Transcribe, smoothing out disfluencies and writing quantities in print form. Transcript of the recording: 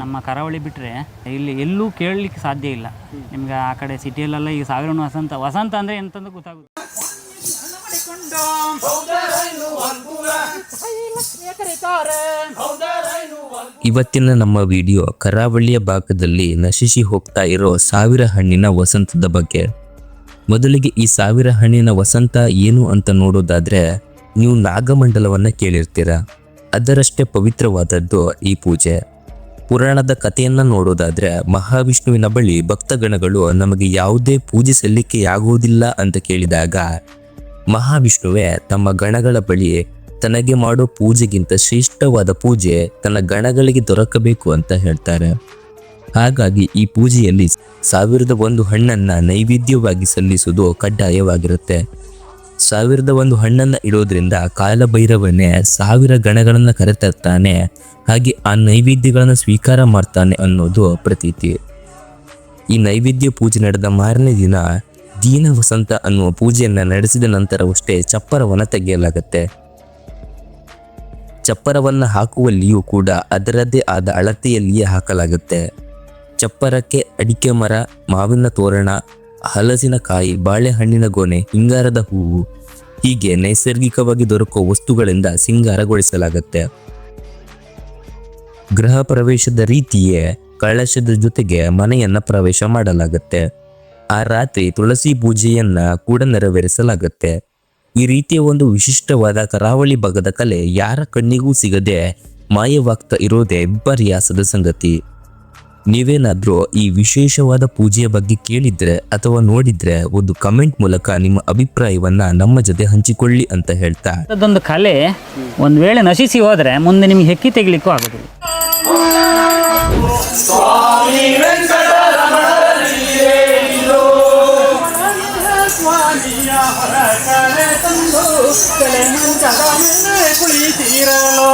ನಮ್ಮ ಕರಾವಳಿ ಬಿಟ್ಟರೆ ಇಲ್ಲಿ ಎಲ್ಲೂ ಕೇಳಲಿಕ್ಕೆ ಸಾಧ್ಯ ಇಲ್ಲ. ನಿಮ್ಗೆ ಆ ಕಡೆ ಸಿಟಿಯಲ್ಲೆಲ್ಲ ಈಗ ಸಾವಿರನು ವಸಂತ ಅಂದರೆ ಎಂತಂದು ಗೊತ್ತಾಗುತ್ತೆ. ಇವತ್ತಿನ ನಮ್ಮ ವಿಡಿಯೋ ಕರಾವಳಿಯ ಭಾಗದಲ್ಲಿ ನಶಿಸಿ ಹೋಗ್ತಾ ಇರೋ ಸಾವಿರ ಹಣ್ಣಿನ ವಸಂತದ ಬಗ್ಗೆ. ಮೊದಲಿಗೆ ಈ ಸಾವಿರ ಹಣ್ಣಿನ ವಸಂತ ಏನು ಅಂತ ನೋಡೋದಾದ್ರೆ, ನೀವು ನಾಗಮಂಡಲವನ್ನ ಕೇಳಿರ್ತೀರ. ಅದರಷ್ಟೇ ಪವಿತ್ರವಾದದ್ದು ಈ ಪೂಜೆ. ಪುರಾಣದ ಕಥೆಯನ್ನ ನೋಡೋದಾದ್ರೆ, ಮಹಾವಿಷ್ಣುವಿನ ಬಳಿ ಭಕ್ತಗಣಗಳು ನಮಗೆ ಯಾವುದೇ ಪೂಜೆ ಸಲ್ಲಿಕೆಯಾಗುವುದಿಲ್ಲ ಅಂತ ಕೇಳಿದಾಗ ಮಹಾವಿಷ್ಣುವೇ ತಮ್ಮ ಗಣಗಳ ಬಳಿ ತನಗೆ ಮಾಡೋ ಪೂಜೆಗಿಂತ ಶ್ರೇಷ್ಠವಾದ ಪೂಜೆ ತನ್ನ ಗಣಗಳಿಗೆ ದೊರಕಬೇಕು ಅಂತ ಹೇಳ್ತಾರೆ. ಹಾಗಾಗಿ ಈ ಪೂಜೆಯಲ್ಲಿ 1001 ಹಣ್ಣನ್ನ ನೈವೇದ್ಯವಾಗಿ ಸಲ್ಲಿಸುವುದು ಕಡ್ಡಾಯವಾಗಿರುತ್ತೆ. 1001 ಹಣ್ಣನ್ನ ಇಡೋದ್ರಿಂದ ಕಾಲಭೈರವನೇ 1000 ಗಣಗಳನ್ನ ಕರೆತರ್ತಾನೆ, ಹಾಗೆ ಆ ನೈವೇದ್ಯಗಳನ್ನ ಸ್ವೀಕಾರ ಮಾಡ್ತಾನೆ ಅನ್ನೋದು ಪ್ರತೀತಿ. ಈ ನೈವೇದ್ಯ ಪೂಜೆ ನಡೆದ ಮಾರನೇ ದಿನ ದೀನ ವಸಂತ ಅನ್ನುವ ಪೂಜೆಯನ್ನ ನಡೆಸಿದ ನಂತರವಷ್ಟೇ ಚಪ್ಪರವನ್ನ ತೆಗೆಯಲಾಗತ್ತೆ. ಚಪ್ಪರವನ್ನ ಹಾಕುವಲ್ಲಿಯೂ ಕೂಡ ಅದರದ್ದೇ ಆದ ಅಳತೆಯಲ್ಲಿಯೇ ಹಾಕಲಾಗುತ್ತೆ. ಚಪ್ಪರಕ್ಕೆ ಅಡಿಕೆ ಮರ, ಮಾವಿನ ತೋರಣ, ಹಲಸಿನ ಕಾಯಿ, ಬಾಳೆಹಣ್ಣಿನ ಗೊನೆ, ಹಿಂಗಾರದ ಹೂವು ಹೀಗೆ ನೈಸರ್ಗಿಕವಾಗಿ ದೊರಕುವ ವಸ್ತುಗಳಿಂದ ಸಿಂಗಾರಗೊಳಿಸಲಾಗುತ್ತೆ. ಗೃಹ ಪ್ರವೇಶದ ರೀತಿಯೇ ಕಳಶದ ಜೊತೆಗೆ ಮನೆಯನ್ನ ಪ್ರವೇಶ ಮಾಡಲಾಗುತ್ತೆ. ಆ ರಾತ್ರಿ ತುಳಸಿ ಪೂಜೆಯನ್ನ ಕೂಡ ನೆರವೇರಿಸಲಾಗುತ್ತೆ. ಈ ರೀತಿಯ ಒಂದು ವಿಶಿಷ್ಟವಾದ ಕರಾವಳಿ ಭಾಗದ ಕಲೆ ಯಾರ ಕಣ್ಣಿಗೂ ಸಿಗದೆ ಮಾಯವಾಗ್ತಾ ಇರೋದೇ ವಿಪರ್ಯಾಸದ ಸಂಗತಿ. ನೀವೇನಾದ್ರೂ ಈ ವಿಶೇಷವಾದ ಪೂಜೆಯ ಬಗ್ಗೆ ಕೇಳಿದ್ರೆ ಅಥವಾ ನೋಡಿದ್ರೆ ಒಂದು ಕಮೆಂಟ್ ಮೂಲಕ ನಿಮ್ಮ ಅಭಿಪ್ರಾಯವನ್ನ ನಮ್ಮ ಜೊತೆ ಹಂಚಿಕೊಳ್ಳಿ ಅಂತ ಹೇಳ್ತಾ, ಅದೊಂದು ಕಲೆ ಒಂದು ವೇಳೆ ನಶಿಸಿ ಹೋದ್ರೆ ಮುಂದೆ ನಿಮ್ಗೆ ಹೆಕ್ಕಿ ತೆಗಿಲಿಕ್ಕೂ ಆಗೋದಿಲ್ಲ. ಕುಳಿತಿರಲು